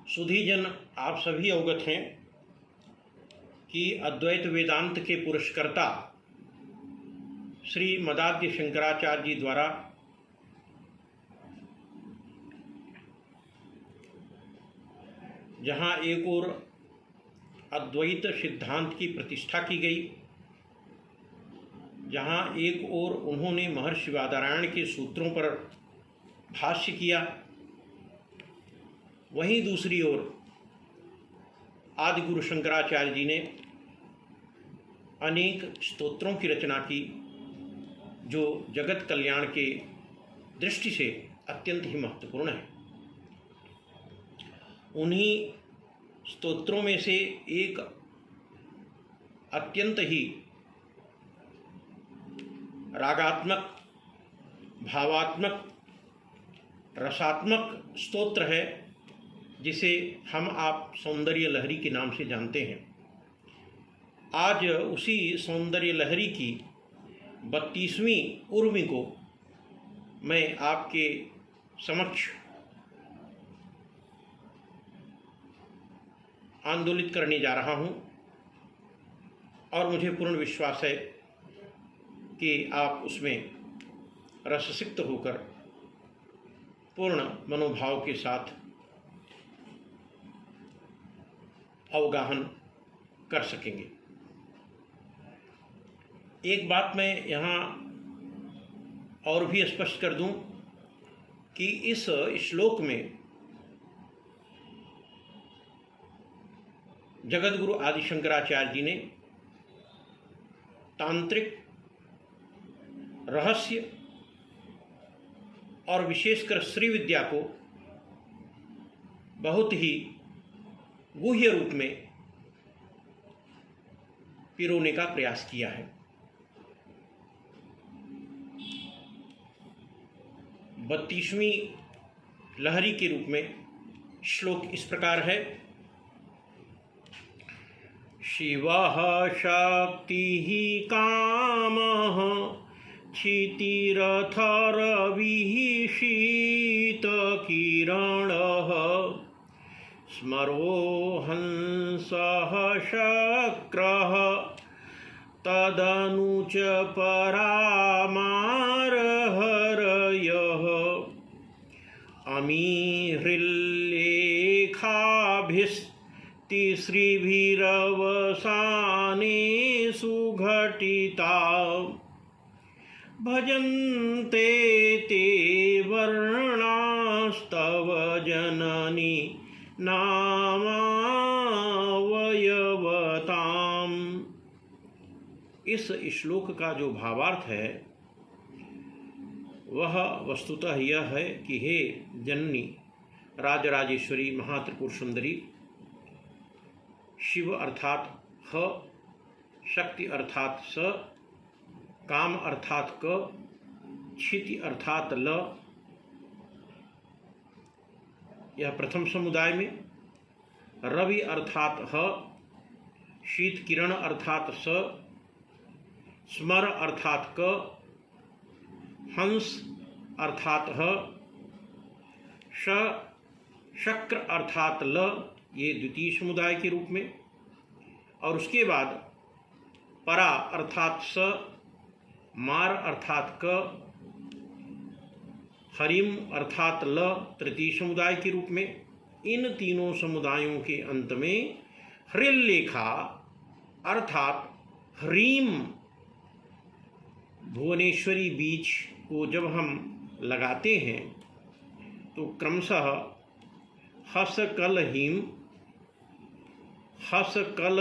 सुधीजन, आप सभी अवगत हैं कि अद्वैत वेदांत के पुरस्कर्ता श्री मदाद्य शंकराचार्य जी द्वारा जहाँ एक ओर अद्वैत सिद्धांत की प्रतिष्ठा की गई, जहाँ एक ओर उन्होंने महर्षि बादरायण के सूत्रों पर भाष्य किया, वहीं दूसरी ओर आदि गुरु शंकराचार्य जी ने अनेक स्तोत्रों की रचना की, जो जगत कल्याण के दृष्टि से अत्यंत ही महत्वपूर्ण है। उन्हीं स्तोत्रों में से एक अत्यंत ही रागात्मक, भावात्मक, रसात्मक स्तोत्र है, जिसे हम आप सौंदर्य लहरी के नाम से जानते हैं। आज उसी सौंदर्य लहरी की 32वीं उर्मी को मैं आपके समक्ष आंदोलित करने जा रहा हूं, और मुझे पूर्ण विश्वास है कि आप उसमें रससिक्त होकर पूर्ण मनोभाव के साथ अवगाहन कर सकेंगे। एक बात मैं यहाँ और भी स्पष्ट कर दूं कि इस श्लोक में जगत गुरु आदि शंकराचार्य जी ने तांत्रिक रहस्य और विशेषकर श्री विद्या को बहुत ही गुह्य रूप में पिरोने का प्रयास किया है। 32वीं लहरी के रूप में श्लोक इस प्रकार है। शिवः शक्तिः कामः क्षितिरथ रविः शीतकिरणः स्मरो हंसः शक्रः तदनु च परामारहरयः अमीहृल्लेखाभिस्तिसृभिरवसानेषु घटिता भजन्ते ते वर्णास्तव जननी नामावयवताम। इस श्लोक का जो भावार्थ है वह वस्तुतः यह है कि हे जननी राजराजेश्वरी महात्रिपुर सुंदरी, शिव अर्थात ह, शक्ति अर्थात स, काम अर्थात क, क्षिति अर्थात ल, यह प्रथम समुदाय में, रवि अर्थात ह, शीत किरण अर्थात स, स्मर अर्थात क, हंस अर्थात ह, शक्र अर्थात ल, ये द्वितीय समुदाय के रूप में, और उसके बाद परा अर्थात स, मार अर्थात क, हरिम अर्थात ल, तृतीय समुदाय के रूप में। इन तीनों समुदायों के अंत में हृल्लेखा अर्थात ह्रीम भुवनेश्वरी बीज को जब हम लगाते हैं तो क्रमशः हस कल हीम, हस कल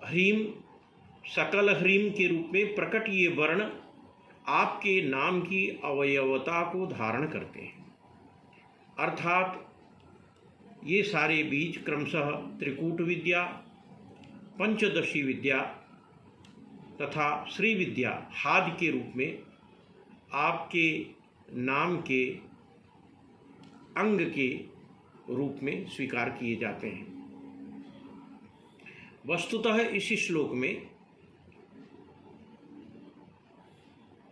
ह्रीम, सकल ह्रीम के रूप में प्रकट ये वर्ण आपके नाम की अवयवता को धारण करते हैं। अर्थात ये सारे बीज क्रमशः त्रिकूट विद्या, पंचदशी विद्या तथा श्री विद्या हाद के रूप में आपके नाम के अंग के रूप में स्वीकार किए जाते हैं। वस्तुतः इस श्लोक में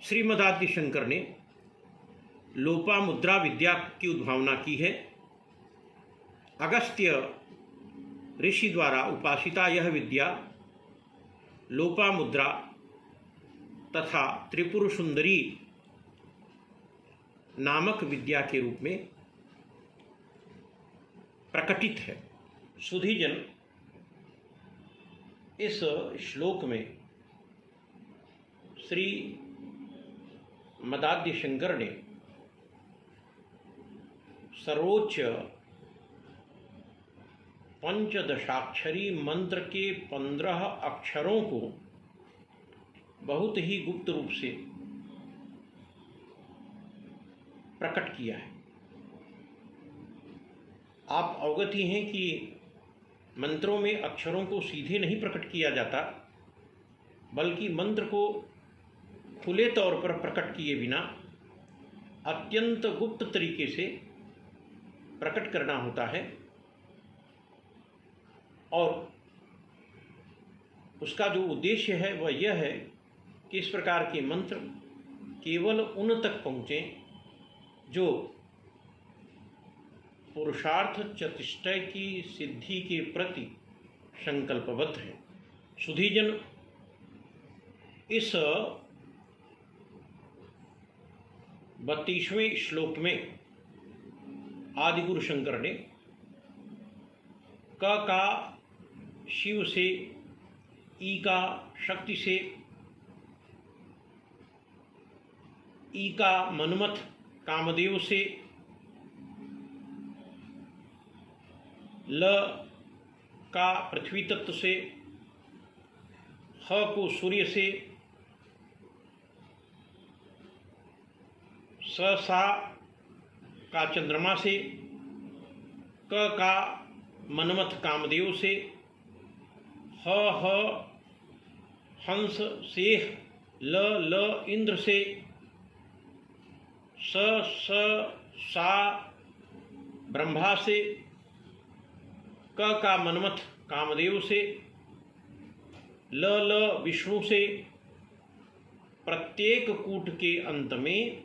श्रीमदादि शंकर ने लोपामुद्रा विद्या की उद्भावना की है। अगस्त्य ऋषि द्वारा उपासिता यह विद्या लोपामुद्रा तथा त्रिपुर सुंदरी नामक विद्या के रूप में प्रकटित है। सुधीजन, इस श्लोक में श्री मदाद्य शंकर ने सर्वोच्च पंचदशाक्षरी मंत्र के 15 अक्षरों को बहुत ही गुप्त रूप से प्रकट किया है। आप अवगत ही हैं कि मंत्रों में अक्षरों को सीधे नहीं प्रकट किया जाता, बल्कि मंत्र को खुले तौर पर प्रकट किए बिना अत्यंत गुप्त तरीके से प्रकट करना होता है। और उसका जो उद्देश्य है वह यह है कि इस प्रकार के मंत्र केवल उन तक पहुँचें जो पुरुषार्थ चतुष्टय की सिद्धि के प्रति संकल्पबद्ध है। सुधीजन, इस 32वें श्लोक में आदिगुरु शंकर ने क का शिव से, ई का शक्ति से, ई का मन्मथ कामदेव से, ल का पृथ्वी तत्व से, ह को सूर्य से, स सा का चंद्रमा से, क का मन्मथ कामदेव से, ह हंस सेह, ल इंद्र से, स सा ब्रह्मा से, क का मन्मथ कामदेव से, ल विष्णु से, प्रत्येक कूट के अंत में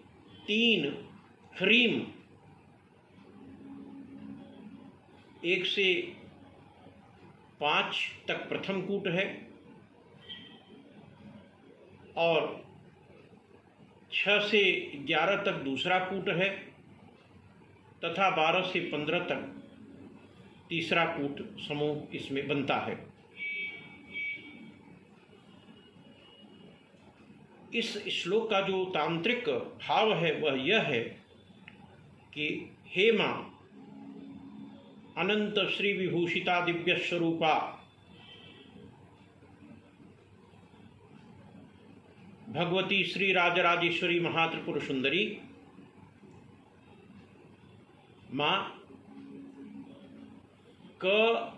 3 ह्रीम, 1 से 5 तक प्रथम कूट है और 6 से 11 तक दूसरा कूट है तथा 12 से 15 तक तीसरा कूट समूह इसमें बनता है। इस श्लोक का जो तांत्रिक भाव है वह यह है कि हे मां अनंत श्री विभूषिता दिव्य स्वरूपा, भगवती श्री राजराजेश्वरी महात्रिपुर सुंदरी, मां क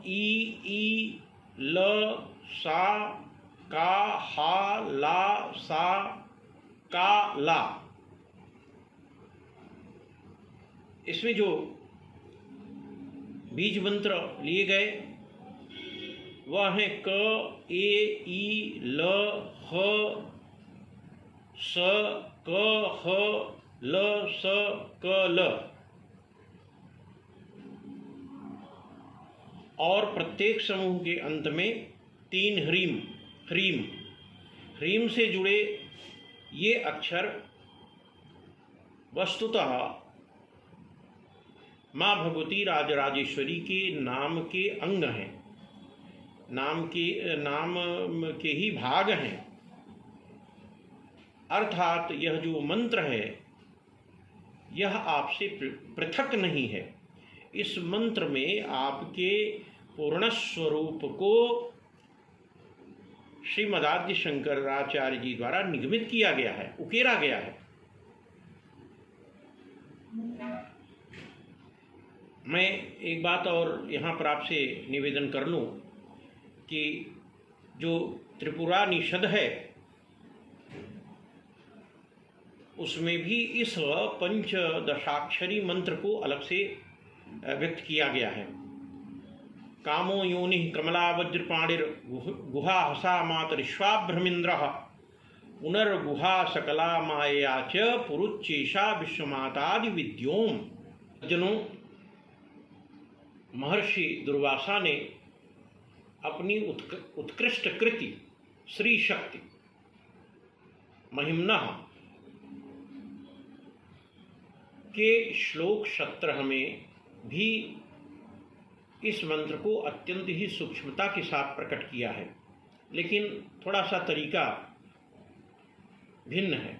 ई ल सा का हा ला सा का ला। इसमें जो बीज मंत्र लिए गए वह हैं क ए ई ल ह स क ह ल स क ल, और प्रत्येक समूह के अंत में 3 ह्रीम। ह्रीम से जुड़े ये अक्षर वस्तुतः माँ भगवती राजराजेश्वरी के नाम के अंग हैं, नाम के ही भाग हैं। अर्थात यह जो मंत्र है यह आपसे पृथक नहीं है। इस मंत्र में आपके पूर्ण स्वरूप को श्रीमदाद्य शंकराचार्य जी द्वारा निगमित किया गया है, उकेरा गया है। मैं एक बात और यहाँ पर आपसे निवेदन कर लूँ कि जो त्रिपुरा निषद है उसमें भी इस पंचदशाक्षरी मंत्र को अलग से व्यक्त किया गया है। कामो योनि कमला वज्रपाणिर गुहा हसा मातरिश्वाभ्रमिंद्र पुनर्गुहा सकला माया च पुरुच्चेषा विश्वमातादि विद्योम। जनों, महर्षि दुर्वासा ने अपनी उत्कृष्ट कृति श्री शक्ति महिम्ना के श्लोक 17 में भी इस मंत्र को अत्यंत ही सूक्ष्मता के साथ प्रकट किया है, लेकिन थोड़ा सा तरीका भिन्न है।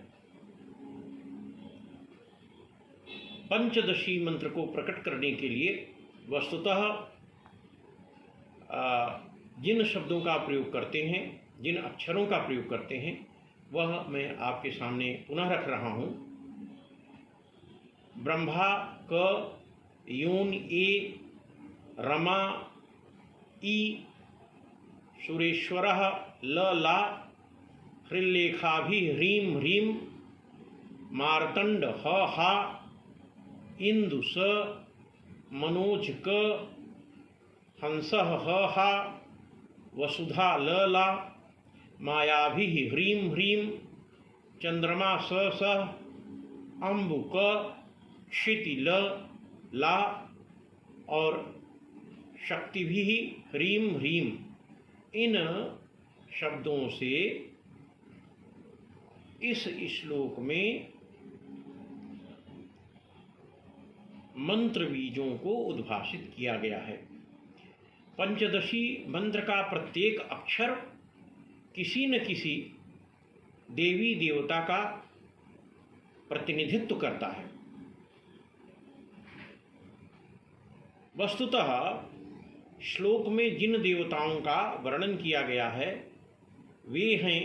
पंचदशी मंत्र को प्रकट करने के लिए वस्तुतः जिन शब्दों का प्रयोग करते हैं, जिन अक्षरों का प्रयोग करते हैं, वह मैं आपके सामने पुनः रख रहा हूँ। ब्रह्मा क योन ए रमा ई सुरेश्वर ल ला हृल्लेखाभि ह्रीं ह्रीं मार्तंड ह हा इंदु स मनोज क हंस ह हा वसुधा ल ला मायाभि ह्रीं ह्रीं चंद्रमा स स अम्बुक क्षिति ल ला और शक्ति भी ह्रीं ह्रीं। इन शब्दों से इस श्लोक में मंत्र बीजों को उद्भाषित किया गया है। पंचदशी मंत्र का प्रत्येक अक्षर किसी न किसी देवी देवता का प्रतिनिधित्व करता है। वस्तुतः श्लोक में जिन देवताओं का वर्णन किया गया है वे हैं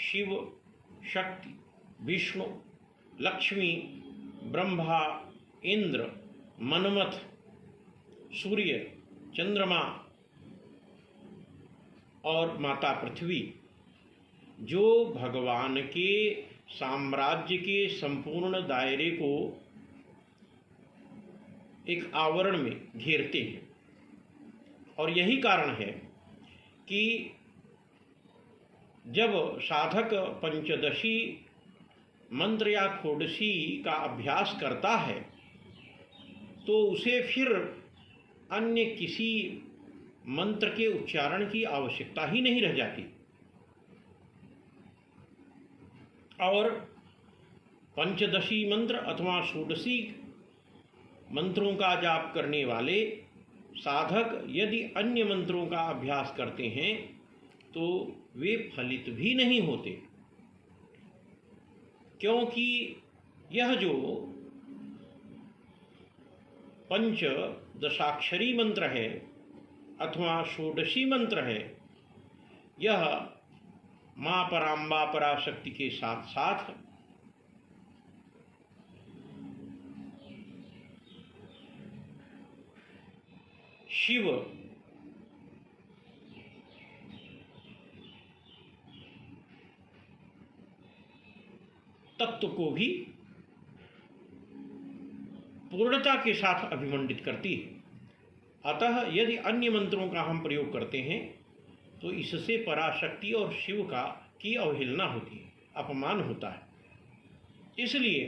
शिव, शक्ति, विष्णु, लक्ष्मी, ब्रह्मा, इंद्र, मनमथ, सूर्य, चंद्रमा और माता पृथ्वी, जो भगवान के साम्राज्य के संपूर्ण दायरे को एक आवरण में घेरते हैं। और यही कारण है कि जब साधक पंचदशी मंत्र या षोडशी का अभ्यास करता है तो उसे फिर अन्य किसी मंत्र के उच्चारण की आवश्यकता ही नहीं रह जाती। और पंचदशी मंत्र अथवा षोडशी मंत्रों का जाप करने वाले साधक यदि अन्य मंत्रों का अभ्यास करते हैं तो वे फलित भी नहीं होते, क्योंकि यह जो पंचदशाक्षरी मंत्र है अथवा षोडशी मंत्र है, यह माँ पराम्बा पराशक्ति के साथ साथ शिव, तत्व को भी पूर्णता के साथ अभिमंडित करती है। अतः यदि अन्य मंत्रों का हम प्रयोग करते हैं तो इससे पराशक्ति और शिव की अवहेलना होती है, अपमान होता है। इसलिए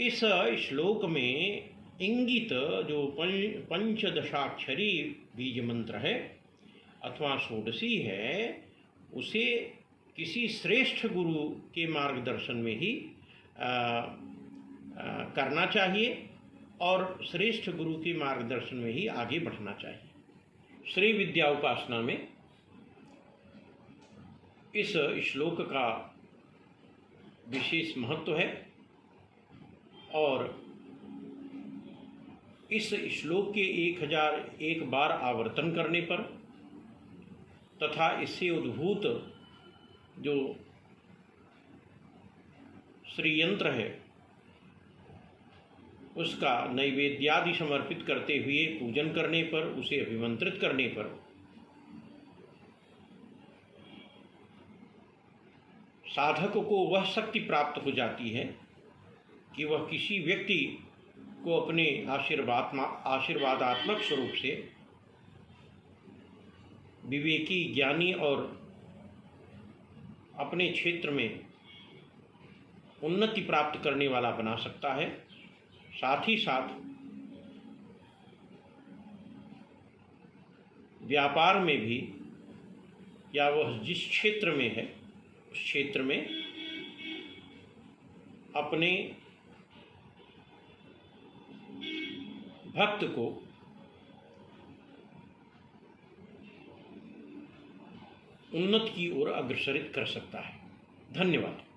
इस श्लोक में इंगित जो पंचदशाक्षरी बीज मंत्र है अथवा षोडशी है, उसे किसी श्रेष्ठ गुरु के मार्गदर्शन में ही करना चाहिए और श्रेष्ठ गुरु के मार्गदर्शन में ही आगे बढ़ना चाहिए। श्री विद्या उपासना में इस श्लोक का विशेष महत्व है और इस श्लोक के 1001 बार आवर्तन करने पर तथा इससे उद्भूत जो श्रीयंत्र है उसका नैवेद्यादि समर्पित करते हुए पूजन करने पर, उसे अभिमंत्रित करने पर साधक को वह शक्ति प्राप्त हो जाती है कि वह किसी व्यक्ति को अपने आशीर्वादात्मक स्वरूप से विवेकी, ज्ञानी और अपने क्षेत्र में उन्नति प्राप्त करने वाला बना सकता है। साथ ही साथ व्यापार में भी, या वह जिस क्षेत्र में है उस क्षेत्र में अपने भक्त को उन्नति की ओर अग्रसरित कर सकता है। धन्यवाद।